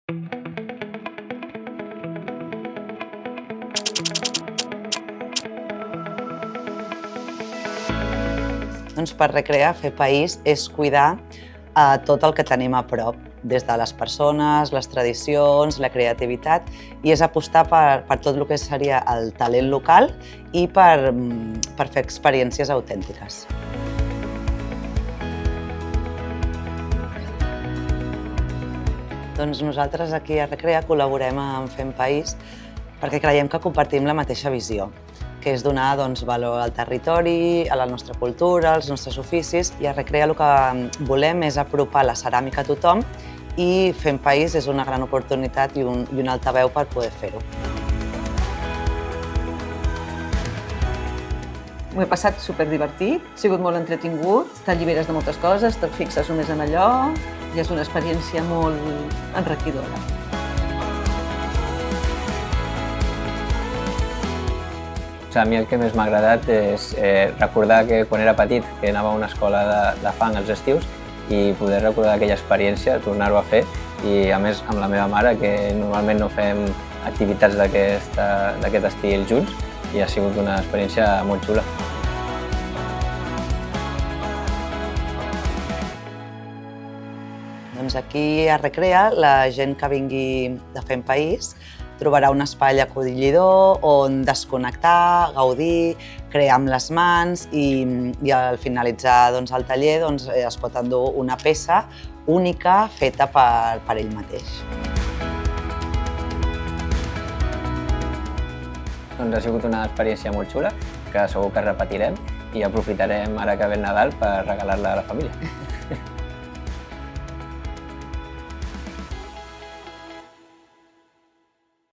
Doncs per recrear, fer país és cuidar tot el que tenim a prop, des de les persones, les tradicions, la creativitat, i és apostar per tot el que seria el talent local i per fer experiències autèntiques. Doncs nosaltres aquí a Recrea col·laborem amb Fem País perquè creiem que compartim la mateixa visió, que és donar valor al territori, a la nostra cultura, als nostres oficis, i a Recrea el que volem és apropar la ceràmica a tothom i Fem País és una gran oportunitat i un altaveu per poder fer-ho. M'ho he passat superdivertit, ha sigut molt entretingut, t'alliberes de moltes coses, te'n fixes només en allò i és una experiència molt enriquidora. A mi el que més m'ha agradat és recordar que quan era petit que anava a una escola de fang als estius i poder recordar aquella experiència, tornar-ho a fer, i a més amb la meva mare, que normalment no fem activitats d'aquest estil junts, i ha sigut una experiència molt xula. Doncs aquí a Recrea, la gent que vingui de Fem País trobarà un espai acollidor on desconnectar, gaudir, crear amb les mans i al finalitzar el taller es pot endur una peça única feta per ell mateix. Ha sigut una experiència molt xula, que segur que repetirem i aprofitarem ara que ve el Nadal per regalar-la a la família.